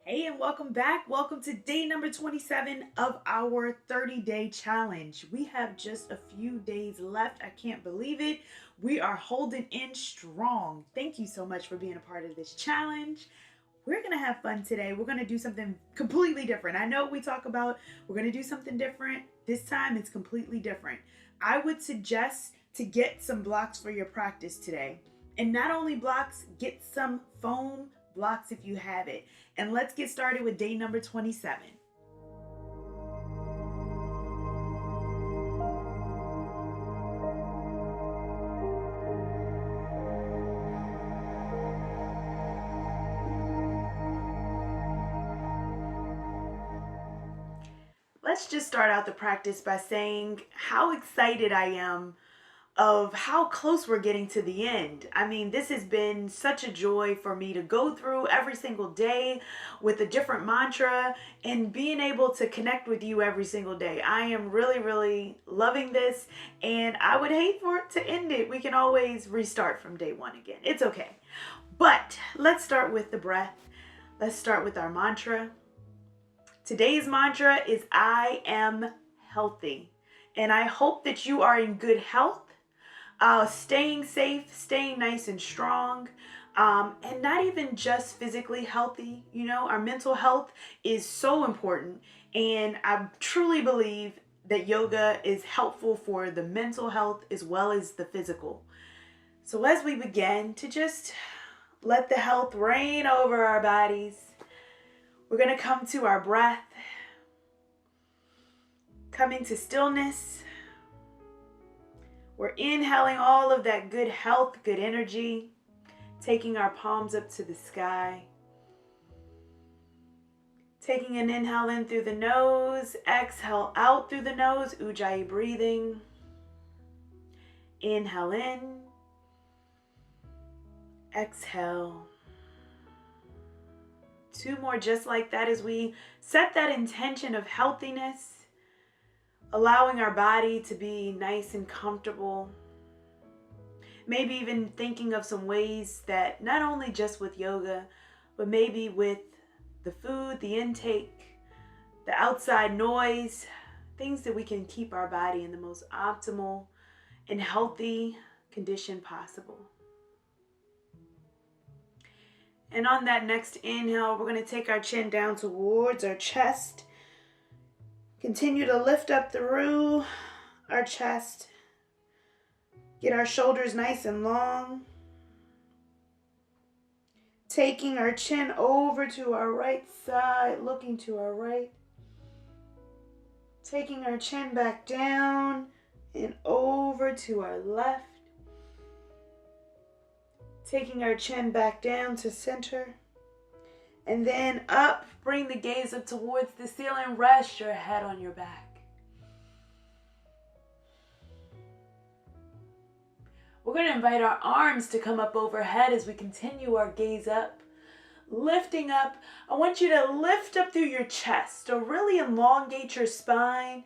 Hey, and welcome back. Welcome to day number 27 of our 30-day challenge. We have just a few days left. I can't believe it. We are holding in strong. Thank you so much for being a part of this challenge. We're going to have fun today. We're going to do something completely different. I know we talk about we're going to do something different. This time it's completely different. I would suggest to get some blocks for your practice today. And not only blocks, get some foam blocks if you have it. And let's get started with day number 27. Let's just start out the practice by saying how excited I am of how close we're getting to the end. I mean, this has been such a joy for me to go through every single day with a different mantra and being able to connect with you every single day. I am really, really loving this, and I would hate for it to end it. We can always restart from day one again. It's okay. But let's start with the breath. Let's start with our mantra. Today's mantra is I am healthy. And I hope that you are in good health. Staying safe, staying nice and strong, and not even just physically healthy. You know, our mental health is so important, and I truly believe that yoga is helpful for the mental health as well as the physical. So as we begin to just let the health reign over our bodies, we're going to come to our breath, coming to stillness. We're inhaling all of that good health, good energy, taking our palms up to the sky. Taking an inhale in through the nose, exhale out through the nose, Ujjayi breathing. Inhale in, exhale. Two more just like that as we set that intention of healthiness. Allowing our body to be nice and comfortable. Maybe even thinking of some ways that not only just with yoga, but maybe with the food, the intake, the outside noise, things that we can keep our body in the most optimal and healthy condition possible. And on that next inhale, we're going to take our chin down towards our chest. Continue to lift up through our chest. Get our shoulders nice and long. Taking our chin over to our right side, looking to our right. Taking our chin back down and over to our left. Taking our chin back down to center. And then up, bring the gaze up towards the ceiling. Rest your head on your back. We're going to invite our arms to come up overhead as we continue our gaze up. Lifting up. I want you to lift up through your chest to really elongate your spine.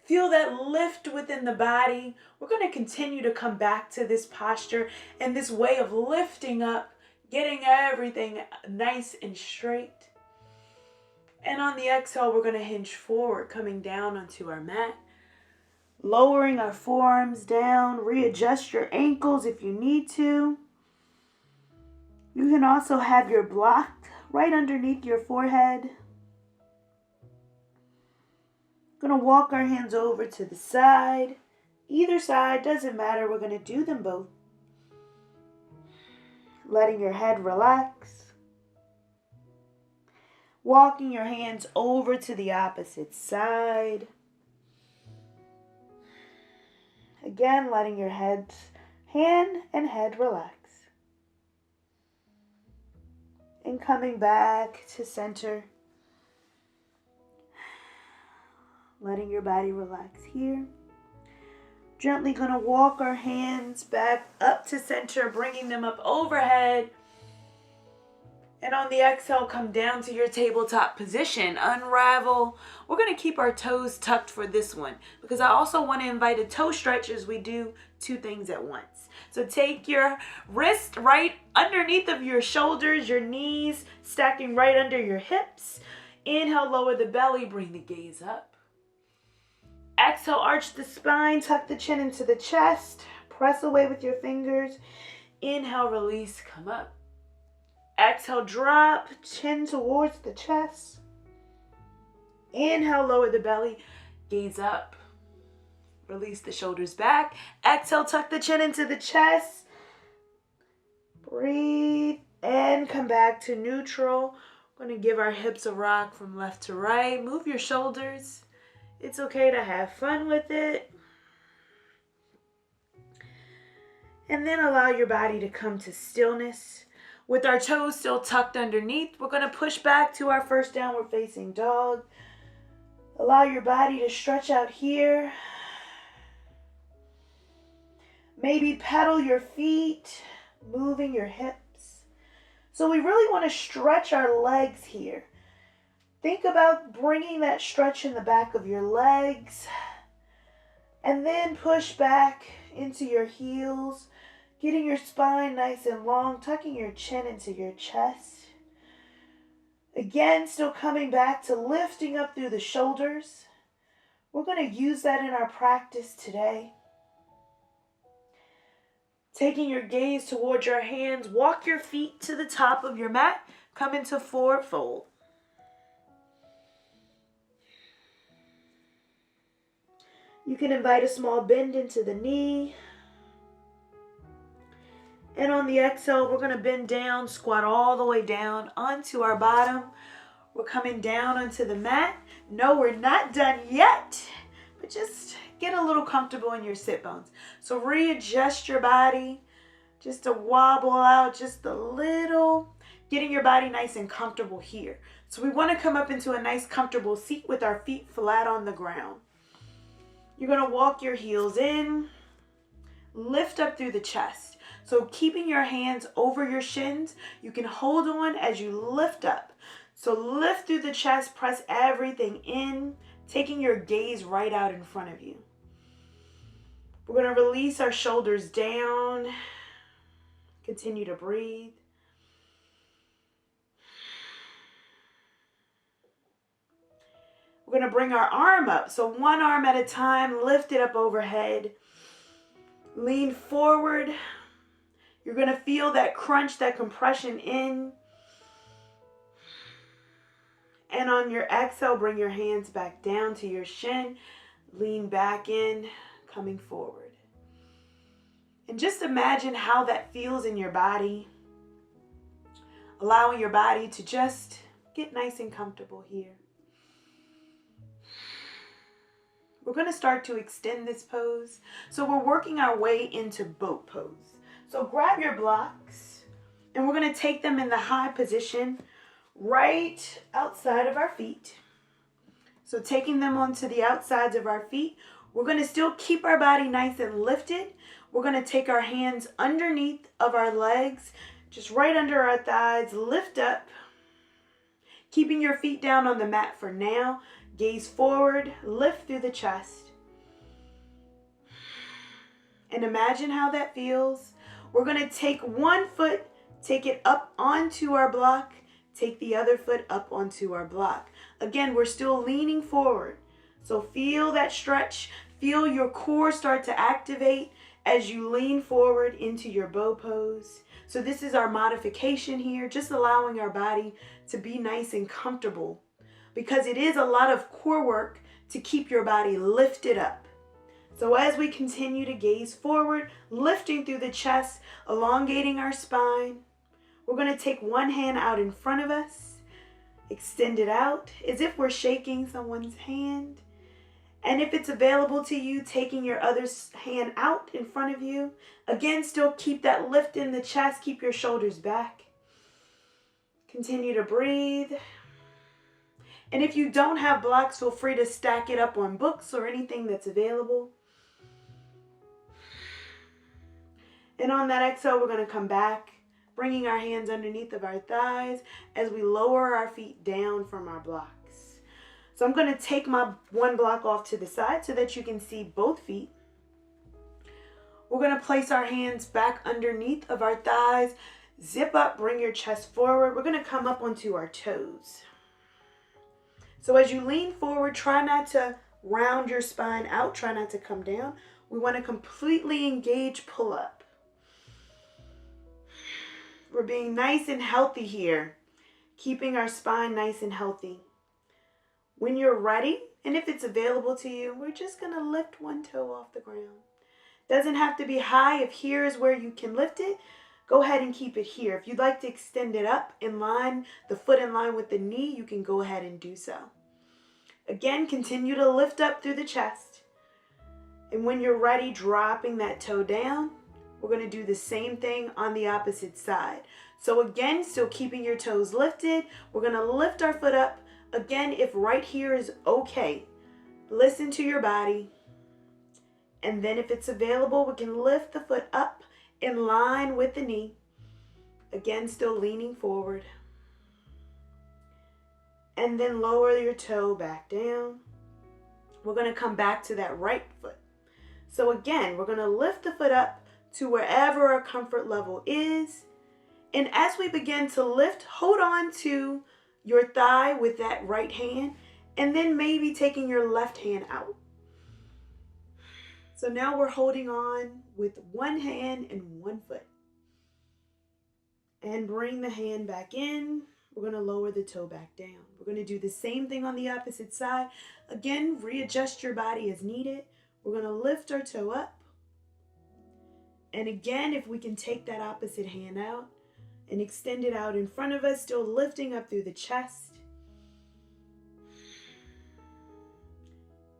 Feel that lift within the body. We're going to continue to come back to this posture and this way of lifting up. Getting everything nice and straight. And on the exhale, we're going to hinge forward, coming down onto our mat. Lowering our forearms down. Readjust your ankles if you need to. You can also have your block right underneath your forehead. Going to walk our hands over to the side. Either side, doesn't matter. We're going to do them both. Letting your head relax. Walking your hands over to the opposite side. Again, letting your hand and head relax. And coming back to center. Letting your body relax here. Gently going to walk our hands back up to center, bringing them up overhead. And on the exhale, come down to your tabletop position. Unravel. We're going to keep our toes tucked for this one because I also want to invite a toe stretch as we do two things at once. So take your wrist right underneath of your shoulders, your knees stacking right under your hips. Inhale, lower the belly, bring the gaze up. Exhale, arch the spine, tuck the chin into the chest. Press away with your fingers. Inhale, release, come up. Exhale, drop, chin towards the chest. Inhale, lower the belly, gaze up. Release the shoulders back. Exhale, tuck the chin into the chest. Breathe and come back to neutral. We're going to give our hips a rock from left to right. Move your shoulders. It's okay to have fun with it. And then allow your body to come to stillness. With our toes still tucked underneath, we're going to push back to our first downward facing dog. Allow your body to stretch out here. Maybe pedal your feet, moving your hips. So we really want to stretch our legs here. Think about bringing that stretch in the back of your legs. And then push back into your heels. Getting your spine nice and long, tucking your chin into your chest. Again, still coming back to lifting up through the shoulders. We're going to use that in our practice today. Taking your gaze towards your hands, walk your feet to the top of your mat. Come into forward fold. You can invite a small bend into the knee. And on the exhale, we're going to bend down, squat all the way down onto our bottom. We're coming down onto the mat. No, we're not done yet, but just get a little comfortable in your sit bones. So readjust your body, just to wobble out just a little, getting your body nice and comfortable here. So we want to come up into a nice comfortable seat with our feet flat on the ground. You're going to walk your heels in, lift up through the chest. So keeping your hands over your shins, you can hold on as you lift up. So lift through the chest, press everything in, taking your gaze right out in front of you. We're going to release our shoulders down. Continue to breathe. We're going to bring our arm up. So one arm at a time, lift it up overhead. Lean forward. You're going to feel that crunch, that compression in. And on your exhale, bring your hands back down to your shin. Lean back in, coming forward. And just imagine how that feels in your body. Allowing your body to just get nice and comfortable here. We're going to start to extend this pose. So we're working our way into boat pose. So grab your blocks and we're going to take them in the high position right outside of our feet. So taking them onto the outsides of our feet, we're going to still keep our body nice and lifted. We're going to take our hands underneath of our legs, just right under our thighs, lift up. Keeping your feet down on the mat for now. Gaze forward, lift through the chest. And imagine how that feels. We're going to take one foot, take it up onto our block, take the other foot up onto our block. Again, we're still leaning forward. So feel that stretch. Feel your core start to activate as you lean forward into your bow pose. So this is our modification here, just allowing our body to be nice and comfortable, because it is a lot of core work to keep your body lifted up. So as we continue to gaze forward, lifting through the chest, elongating our spine, we're going to take one hand out in front of us, extend it out as if we're shaking someone's hand. And if it's available to you, taking your other hand out in front of you. Again, still keep that lift in the chest, keep your shoulders back. Continue to breathe. And if you don't have blocks, feel free to stack it up on books or anything that's available. And on that exhale, we're going to come back, bringing our hands underneath of our thighs as we lower our feet down from our blocks. So I'm going to take my one block off to the side so that you can see both feet. We're going to place our hands back underneath of our thighs. Zip up, bring your chest forward. We're going to come up onto our toes. So as you lean forward, try not to round your spine out. Try not to come down. We want to completely engage, pull up. We're being nice and healthy here, keeping our spine nice and healthy. When you're ready, and if it's available to you, we're just going to lift one toe off the ground. Doesn't have to be high. If here is where you can lift it, go ahead and keep it here. If you'd like to extend it up in line, the foot in line with the knee, you can go ahead and do so. Again, continue to lift up through the chest. And when you're ready, dropping that toe down, we're going to do the same thing on the opposite side. So again, still keeping your toes lifted, we're going to lift our foot up. Again, if right here is okay, listen to your body. And then if it's available, we can lift the foot up in line with the knee. Again, still leaning forward. And then lower your toe back down. We're going to come back to that right foot. So again, we're going to lift the foot up to wherever our comfort level is. And as we begin to lift, hold on to your thigh with that right hand, and then maybe taking your left hand out. So now we're holding on with one hand and one foot. And bring the hand back in. We're going to lower the toe back down. We're going to do the same thing on the opposite side. Again, readjust your body as needed. We're going to lift our toe up. And again, if we can take that opposite hand out and extend it out in front of us, still lifting up through the chest.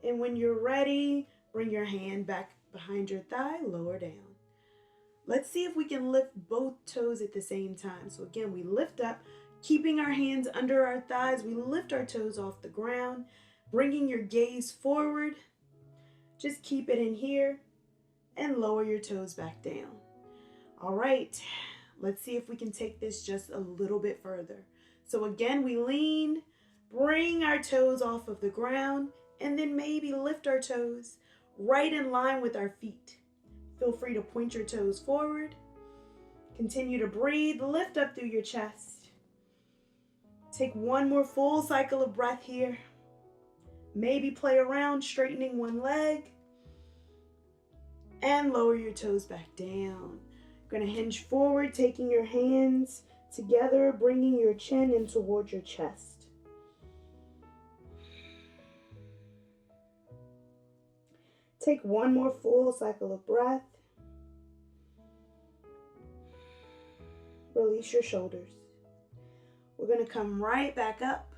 And when you're ready, bring your hand back behind your thigh, lower down. Let's see if we can lift both toes at the same time. So again, we lift up, keeping our hands under our thighs. We lift our toes off the ground, bringing your gaze forward. Just keep it in here and lower your toes back down. All right, let's see if we can take this just a little bit further. So again, we lean, bring our toes off of the ground, and then maybe lift our toes right in line with our feet. Feel free to point your toes forward. Continue to breathe, lift up through your chest. Take one more full cycle of breath here. Maybe play around, straightening one leg. And lower your toes back down. Going to hinge forward, taking your hands together, bringing your chin in towards your chest. Take one more full cycle of breath. Release your shoulders. We're going to come right back up.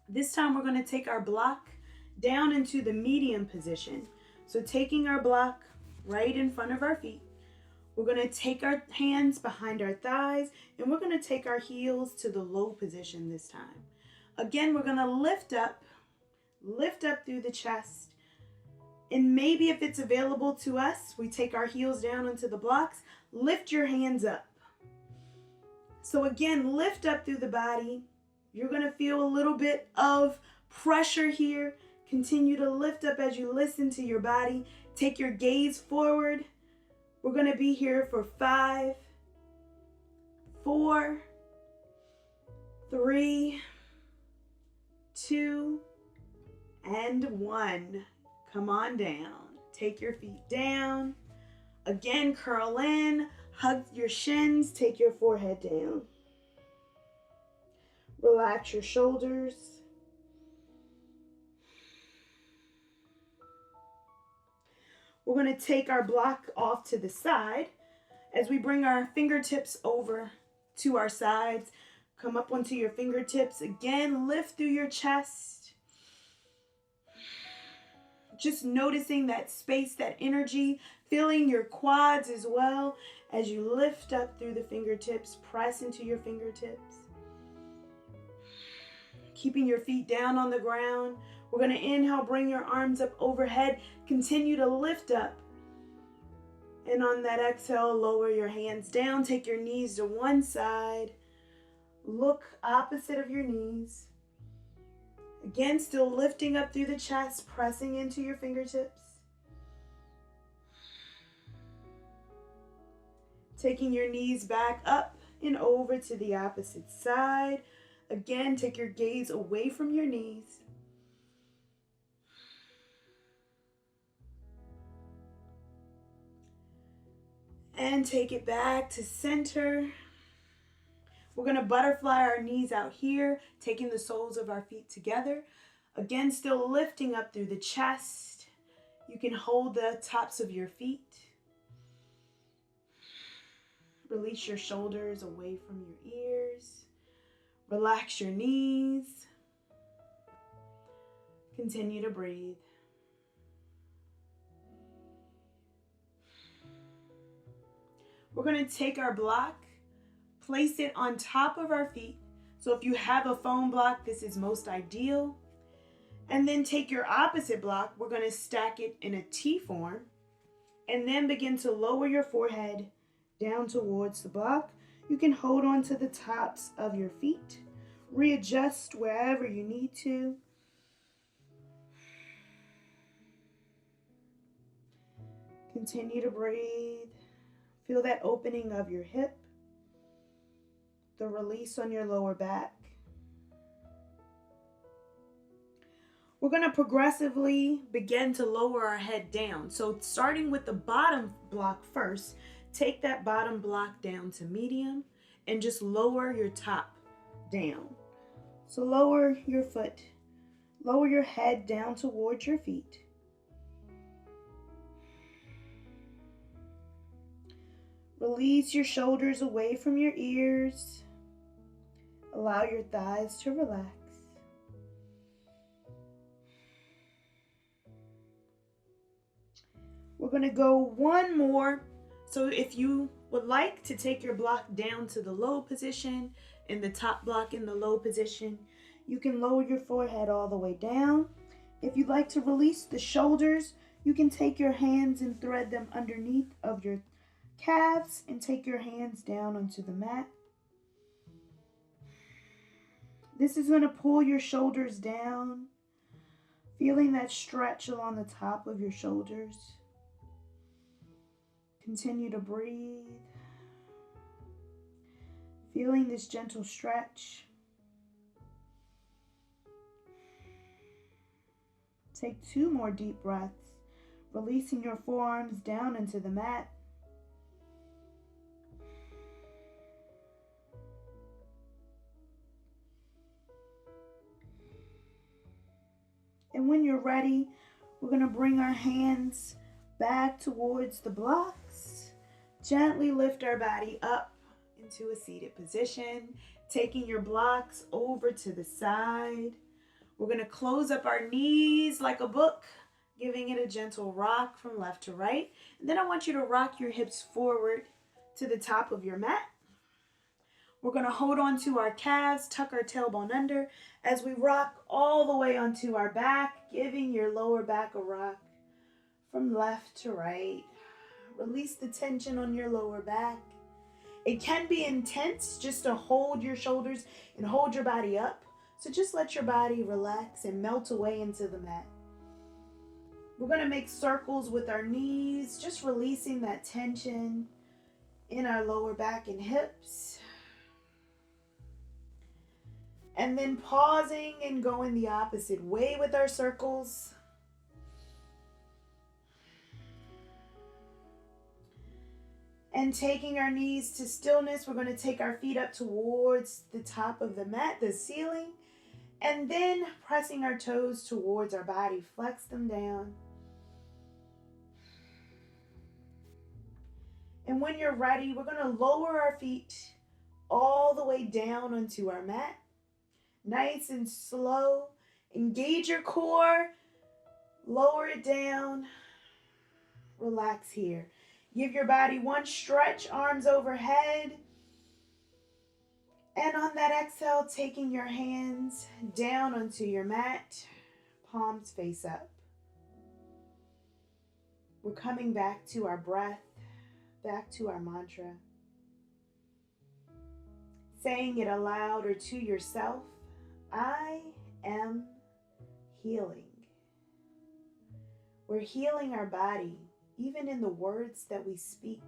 This time we're going to take our block down into the medium position. So taking our block right in front of our feet, we're going to take our hands behind our thighs, and we're going to take our heels to the low position this time. Again, we're going to lift up through the chest. And maybe if it's available to us, we take our heels down onto the blocks, lift your hands up. So again, lift up through the body. You're going to feel a little bit of pressure here. Continue to lift up as you listen to your body. Take your gaze forward. We're going to be here for 5, 4, 3, 2, and 1. Come on down. Take your feet down. Again, curl in. Hug your shins. Take your forehead down. Relax your shoulders. We're going to take our block off to the side as we bring our fingertips over to our sides. Come up onto your fingertips. Again, lift through your chest. Just noticing that space, that energy, feeling your quads as well as you lift up through the fingertips. Press into your fingertips. Keeping your feet down on the ground. We're going to inhale, bring your arms up overhead. Continue to lift up. And on that exhale, lower your hands down. Take your knees to one side. Look opposite of your knees. Again, still lifting up through the chest, pressing into your fingertips. Taking your knees back up and over to the opposite side. Again, take your gaze away from your knees. And take it back to center. We're going to butterfly our knees out here, taking the soles of our feet together. Again, still lifting up through the chest. You can hold the tops of your feet. Release your shoulders away from your ears. Relax your knees. Continue to breathe. We're going to take our block, place it on top of our feet. So if you have a foam block, this is most ideal. And then take your opposite block. We're going to stack it in a T form. And then begin to lower your forehead down towards the block. You can hold on to the tops of your feet. Readjust wherever you need to. Continue to breathe. Feel that opening of your hip. The release on your lower back. We're going to progressively begin to lower our head down. So starting with the bottom block first, take that bottom block down to medium and just lower your top down. So lower your foot, lower your head down towards your feet. Release your shoulders away from your ears. Allow your thighs to relax. We're going to go one more. So if you would like to take your block down to the low position and the top block in the low position, you can lower your forehead all the way down. If you'd like to release the shoulders, you can take your hands and thread them underneath of your calves and take your hands down onto the mat. This is going to pull your shoulders down, feeling that stretch along the top of your shoulders. Continue to breathe, feeling this gentle stretch. Take 2 more deep breaths, releasing your forearms down into the mat. And when you're ready, we're going to bring our hands back towards the blocks. Gently lift our body up into a seated position, taking your blocks over to the side. We're going to close up our knees like a book, giving it a gentle rock from left to right. And then I want you to rock your hips forward to the top of your mat. We're going to hold on to our calves, tuck our tailbone under as we rock all the way onto our back, giving your lower back a rock from left to right. Release the tension on your lower back. It can be intense just to hold your shoulders and hold your body up. So just let your body relax and melt away into the mat. We're going to make circles with our knees, just releasing that tension in our lower back and hips. And then pausing and going the opposite way with our circles. And taking our knees to stillness, we're going to take our feet up towards the top of the mat, the ceiling. And then pressing our toes towards our body, flex them down. And when you're ready, we're going to lower our feet all the way down onto our mat. Nice and slow. Engage your core. Lower it down. Relax here. Give your body one stretch, arms overhead. And on that exhale, taking your hands down onto your mat, palms face up. We're coming back to our breath, back to our mantra. Saying it aloud or to yourself, I am healing. We're healing our body, even in the words that we speak.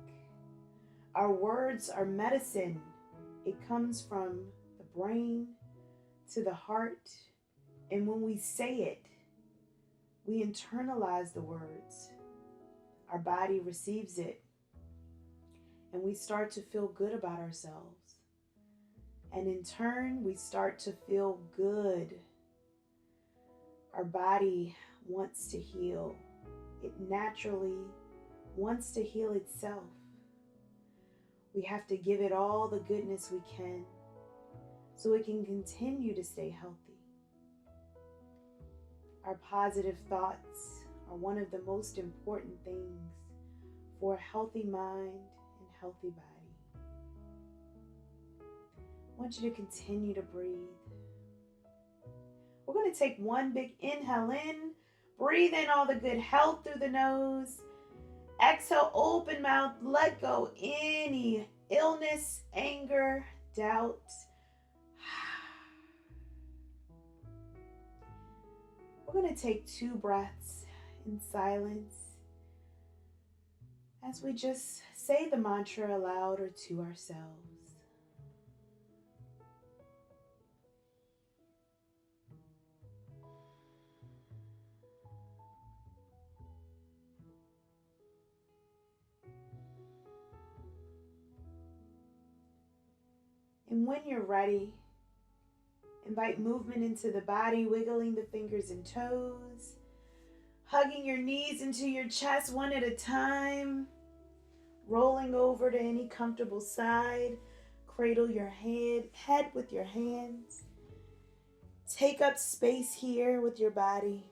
Our words are medicine. It comes from the brain to the heart. And when we say it, we internalize the words. Our body receives it. And we start to feel good about ourselves. And in turn, we start to feel good. Our body wants to heal. It naturally wants to heal itself. We have to give it all the goodness we can so it can continue to stay healthy. Our positive thoughts are one of the most important things for a healthy mind and healthy body. I want you to continue to breathe. We're going to take one big inhale in. Breathe in all the good health through the nose. Exhale, open mouth. Let go any illness, anger, doubt. We're going to take 2 breaths in silence as we just say the mantra aloud or to ourselves. And when you're ready, invite movement into the body, wiggling the fingers and toes, hugging your knees into your chest one at a time, rolling over to any comfortable side. Cradle your head with your hands. Take up space here with your body.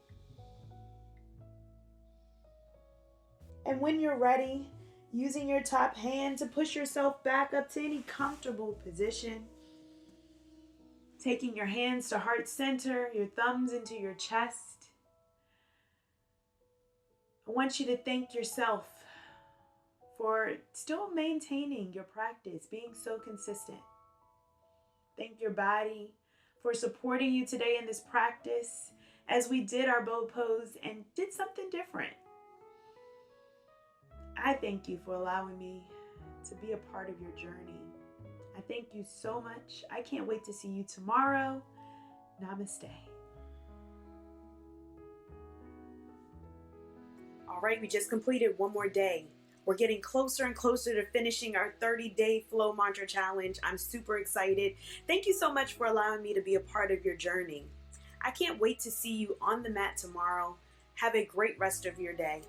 And when you're ready, using your top hand to push yourself back up to any comfortable position. Taking your hands to heart center, your thumbs into your chest. I want you to thank yourself for still maintaining your practice, being so consistent. Thank your body for supporting you today in this practice as we did our bow pose and did something different. I thank you for allowing me to be a part of your journey. I thank you so much. I can't wait to see you tomorrow. Namaste. All right, we just completed one more day. We're getting closer and closer to finishing our 30-day Flow Mantra Challenge. I'm super excited. Thank you so much for allowing me to be a part of your journey. I can't wait to see you on the mat tomorrow. Have a great rest of your day.